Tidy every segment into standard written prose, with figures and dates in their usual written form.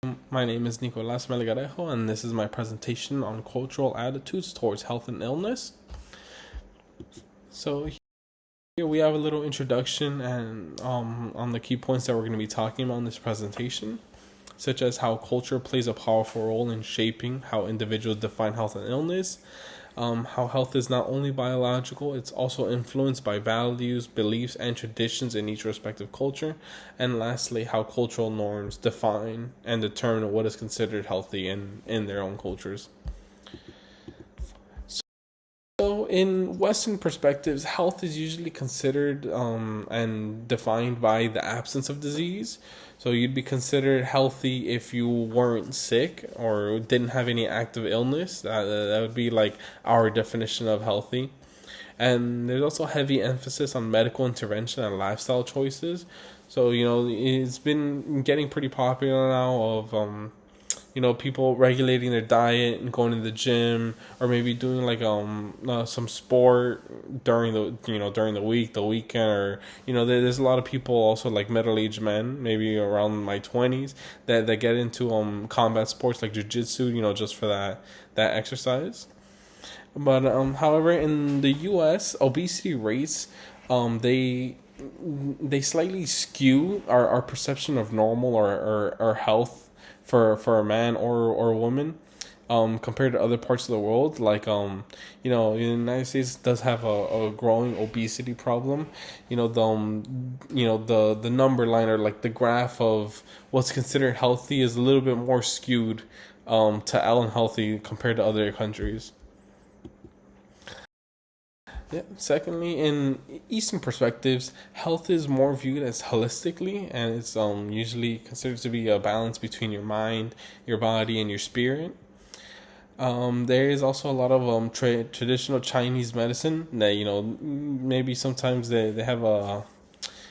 My name is Nicolas Melgarejo, and this is my presentation on cultural attitudes towards health and illness. So here we have a little introduction and on the key points that we're going to be talking about in this presentation, such as how culture plays a powerful role in shaping how individuals define health and illness, how health is not only biological, it's also influenced by values, beliefs, and traditions in each respective culture, and lastly, how cultural norms define and determine what is considered healthy in their own cultures. So, in Western perspectives, health is usually considered and defined by the absence of disease. So, you'd be considered healthy if you weren't sick or didn't have any active illness. That would be like our definition of healthy. And there's also heavy emphasis on medical intervention and lifestyle choices. So, it's been getting pretty popular now of people regulating their diet and going to the gym, or maybe doing like some sport during the week, the weekend, or there's a lot of people also like middle-aged men, maybe around my 20s, that get into combat sports like jiu-jitsu, just for that exercise. But however, in the U.S., obesity rates, they slightly skew our perception of normal or health for a man or a woman, compared to other parts of the world. Like the United States does have a growing obesity problem. The number line, or like the graph of what's considered healthy, is a little bit more skewed to unhealthy compared to other countries. Yeah. Secondly, in Eastern perspectives, health is more viewed as holistically, and it's usually considered to be a balance between your mind, your body, and your spirit. There is also a lot of traditional Chinese medicine that maybe sometimes they have a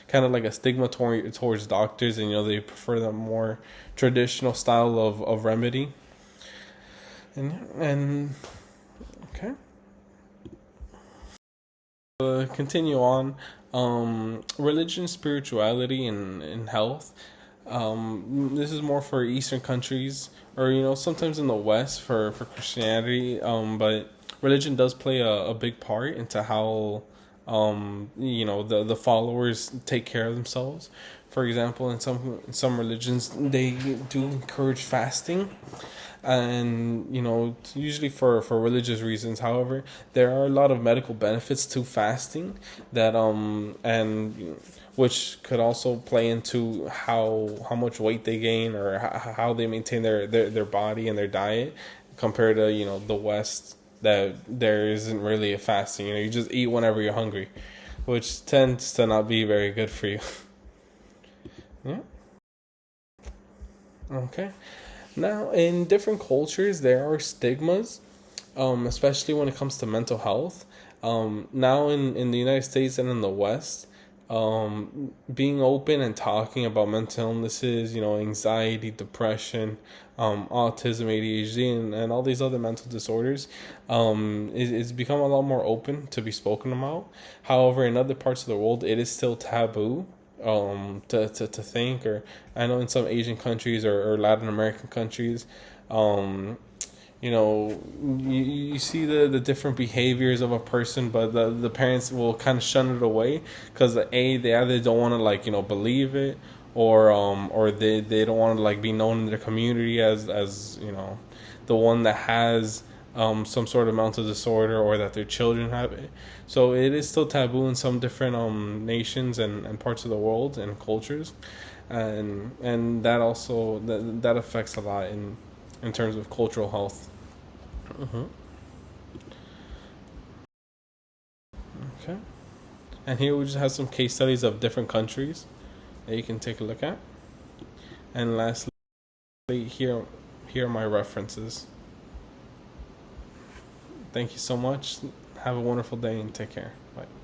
kind of like a stigma towards doctors, and they prefer that more traditional style of remedy. And okay. Continue on. Religion, spirituality, and health. This is more for Eastern countries, or sometimes in the West for Christianity. But religion does play a big part into how the followers take care of themselves. For example, in some religions, they do encourage fasting, and usually for religious reasons. However, there are a lot of medical benefits to fasting that and which could also play into how much weight they gain, or how they maintain their body and their diet, compared to the West, that there isn't really a fasting. You just eat whenever you're hungry, which tends to not be very good for you. Yeah. Okay. Now, in different cultures, there are stigmas, especially when it comes to mental health. Now, in the United States and in the West, being open and talking about mental illnesses, anxiety, depression, autism, ADHD, and all these other mental disorders, it's become a lot more open to be spoken about. However, in other parts of the world, it is still taboo to think. Or I know in some Asian countries, or Latin American countries, um you see the different behaviors of a person, but the parents will kind of shun it away, because they either don't want to, like, believe it, or they don't want to, like, be known in their community as the one that has some sort of mental disorder, or that their children have it. So it is still taboo in some different nations and parts of the world and cultures, and that also that affects a lot in terms of cultural health. Hmm. Okay. And here we just have some case studies of different countries that you can take a look at. And lastly, here are my references. Thank you so much. Have a wonderful day and take care. Bye.